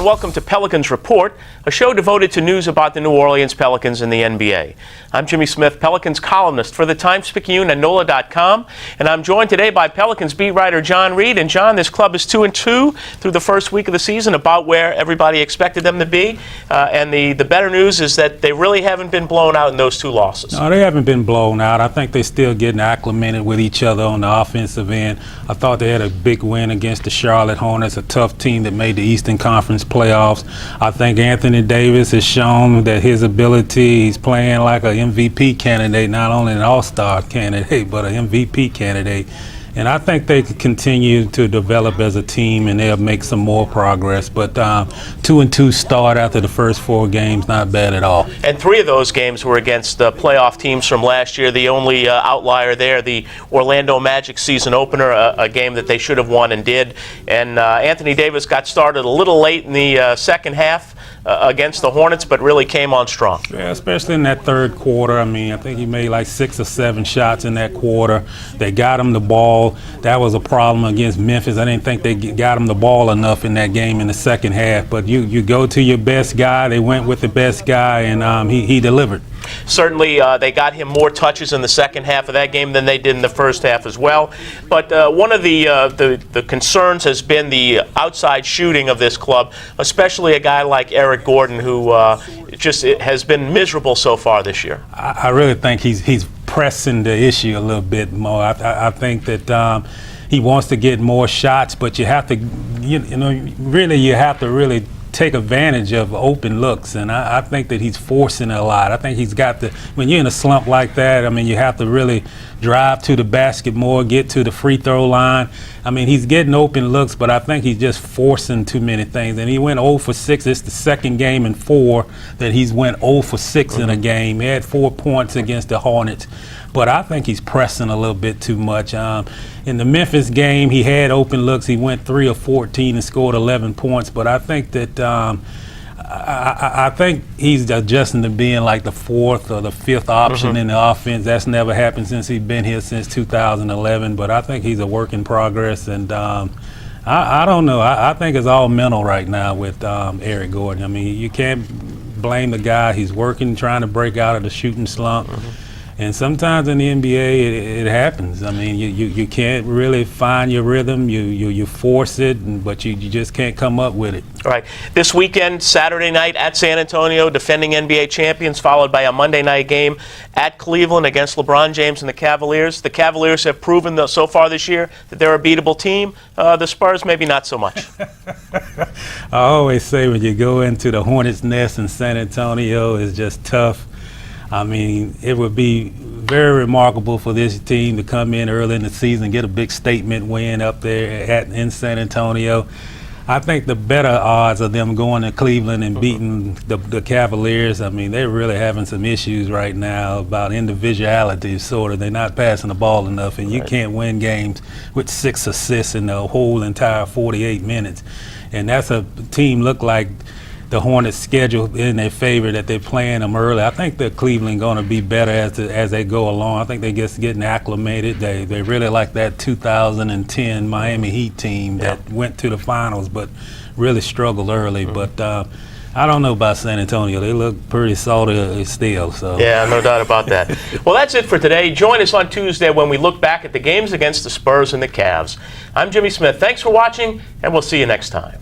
welcome to Pelicans Report, a show devoted to news about the New Orleans Pelicans and the NBA. I'm Jimmy Smith, Pelicans columnist for the Times-Picayune and NOLA.com, and I'm joined today by Pelicans beat writer John Reid. And John, this club is 2-2 through the first week of the season, about where everybody expected them to be. And the better news is that they really haven't been blown out in those two losses. No, they haven't been blown out. I think they're still getting acclimated with each other on the offensive end. I thought they had a big win against the Charlotte Hornets, a tough team that made the Eastern Conference playoffs. I think Anthony Davis has shown that his ability, he's playing like an MVP candidate, not only an all-star candidate, but an MVP candidate. And I think they could continue to develop as a team, and they'll make some more progress. But 2-2 start after the first 4 games, not bad at all. And 3 of those games were against playoff teams from last year. The only outlier there, the Orlando Magic season opener, a game that they should have won and did. And Anthony Davis got started a little late in the second half against the Hornets, but really came on strong. Yeah, especially in that third quarter. I mean, I think he made like 6 or 7 shots in that quarter. They got him the ball. That was a problem against Memphis. I didn't think they got him the ball enough in that game in the second half. But you go to your best guy. They went with the best guy, and he delivered. Certainly, they got him more touches in the second half of that game than they did in the first half as well. But one of the concerns has been the outside shooting of this club, especially a guy like Eric Gordon, who just has been miserable so far this year. I really think he's pressing the issue a little bit more. I think that he wants to get more shots, but you have to, you have to really take advantage of open looks, and I think that he's forcing it a lot. I think he's got to, when you're in a slump like that, I mean, you have to really drive to the basket more, get to the free throw line. I mean, he's getting open looks, but I think he's just forcing too many things. And he went 0 for 6. It's the second game in 4 that he's went 0 for 6 in a game. He had 4 points against the Hornets, but I think he's pressing a little bit too much. In the Memphis game, he had open looks. He went 3 of 14 and scored 11 points. But I think that I think he's adjusting to being like the 4th or the 5th option in the offense. That's never happened since he's been here since 2011. But I think he's a work in progress. And I don't know. I think it's all mental right now with Eric Gordon. I mean, you can't blame the guy. He's working, trying to break out of the shooting slump. And sometimes in the NBA, it happens. I mean, you can't really find your rhythm. You force it, but you just can't come up with it. All right. This weekend, Saturday night at San Antonio, defending NBA champions, followed by a Monday night game at Cleveland against LeBron James and the Cavaliers. The Cavaliers have proven so far this year that they're a beatable team. The Spurs, maybe not so much. I always say when you go into the Hornets' nest in San Antonio, it's just tough. I mean, it would be very remarkable for this team to come in early in the season, get a big statement win up there in San Antonio. I think the better odds of them going to Cleveland and beating the Cavaliers. I mean, they're really having some issues right now about individuality, sort of. They're not passing the ball enough, and you can't win games with 6 assists in the whole entire 48 minutes. And that's a team look like the Hornets' schedule in their favor, that they're playing them early. I think that Cleveland going to be better as they go along. I think they're just getting acclimated. They really like that 2010 Miami Heat team that went to the finals but really struggled early. But I don't know about San Antonio. They look pretty salty still. So. Yeah, no doubt about that. Well, that's it for today. Join us on Tuesday when we look back at the games against the Spurs and the Cavs. I'm Jimmy Smith. Thanks for watching, and we'll see you next time.